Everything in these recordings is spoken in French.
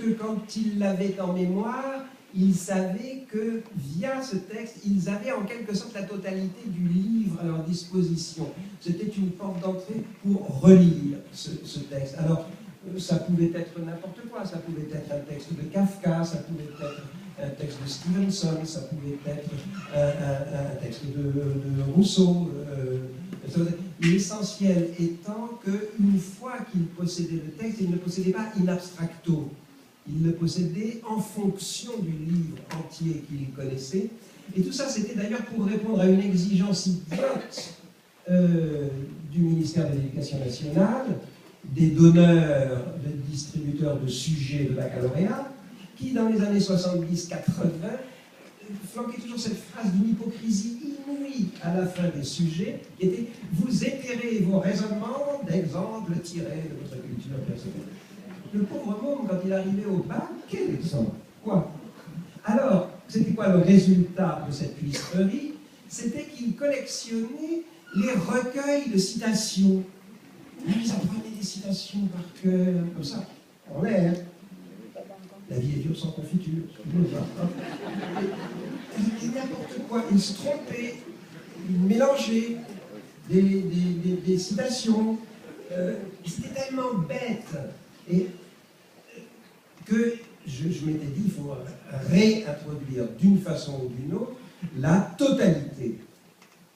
que quand ils l'avaient en mémoire, ils savaient que, via ce texte, ils avaient en quelque sorte la totalité du livre à leur disposition. C'était une porte d'entrée pour relire ce texte. Alors, ça pouvait être n'importe quoi, ça pouvait être un texte de Kafka, ça pouvait être un texte de Stevenson, ça pouvait être un texte de Rousseau. L'essentiel étant qu'une fois qu'il possédait le texte, il ne possédait pas in abstracto, il le possédait en fonction du livre entier qu'il connaissait. Et tout ça, c'était d'ailleurs pour répondre à une exigence idiote du ministère de l'Éducation nationale, des donneurs, des distributeurs de sujets de baccalauréat, qui dans les années 70-80 flanquait toujours cette phrase d'une hypocrisie inouïe à la fin des sujets, qui était « Vous éclairez vos raisonnements d'exemples tirés de votre culture personnelle ». Le pauvre môme, quand il arrivait au bac, quel exemple? Quoi? Alors, c'était quoi le résultat de cette cuistrerie? C'était qu'il collectionnait les recueils de citations. Ils apprenaient des citations par cœur, comme ça, en l'air. La vie est dure sans confiture. Et n'importe quoi. Ils se trompaient, ils mélangeaient des citations. C'était tellement bête. Et que je m'étais dit, il faut réintroduire d'une façon ou d'une autre la totalité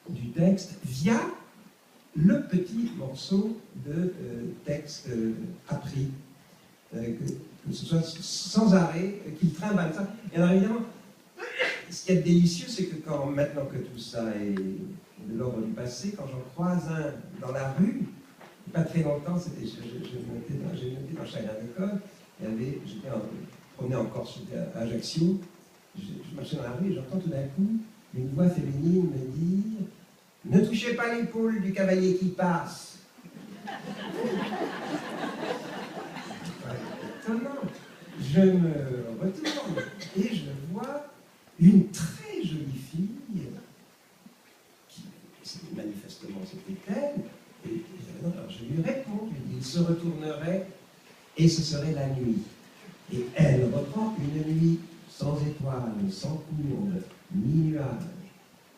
du texte via le petit morceau de texte appris, que ce soit sans arrêt, qu'il trimballe ça. Et alors évidemment, ce qui est délicieux, c'est que maintenant que tout ça est de l'ordre du passé, quand j'en croise un dans la rue, pas très longtemps, j'ai monté dans Chagrin d'école, j'étais promené en Corse, j'étais à Ajaccio, je marchais dans la rue et j'entends tout d'un coup une voix féminine me dire « Ne touchez pas l'épaule du cavalier qui passe !» Étonnant. Je me retourne et je vois une très jolie fille, qui manifestement c'était elle, et alors je lui réponds, je lui dis, il se retournerait et ce serait la nuit. Et elle reprend une nuit sans étoiles, sans courbe, ni nuages.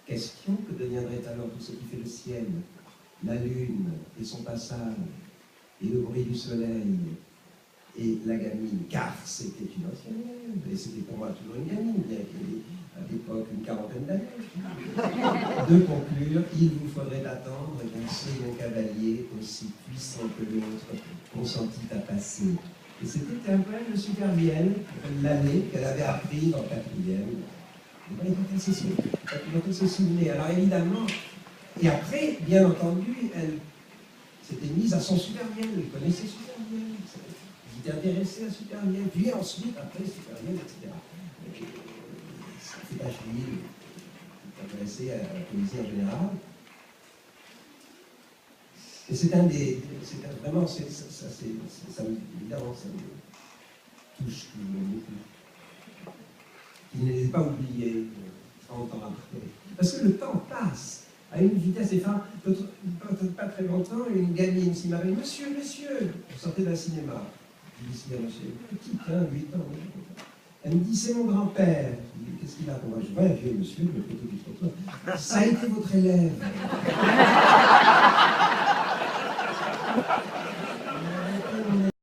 Question, que deviendrait alors tout ce qui fait le ciel, la lune et son passage, et le bruit du soleil, et la gamine, car c'était une ancienne élève, et c'était pour moi toujours une gamine, bien qu'il y ait à l'époque une quarantaine d'années. De conclure, il vous faudrait attendre qu'un second cavalier, aussi puissant que l'autre, consentit à passer. Et c'était un poème de Supervielle, l'année qu'elle avait appris dans 4e. Et bien, quand elle se souvenait. Alors évidemment, et après, bien entendu, elle s'était mise à son Supervielle, elle connaissait Supervielle, elle était intéressée à Supervielle, puis ensuite, après Supervielle, etc. C'est Achille, intéressé à la poésie en général. Et c'est vraiment, évidemment, ça me touche beaucoup. Il n'est pas oublié 30 ans après. Parce que le temps passe à une vitesse effrayante. Pas très longtemps, une gamine s'y m'appelle « Monsieur, je sortais d'un cinéma. Je dis « Monsieur, petite, 8 ans. » Elle me dit « C'est mon grand-père. » Je dis « Qu'est-ce qu'il a pour moi ?» Je vois un vieux monsieur, je me fais tout du trottoir. « Ça a été votre élève. »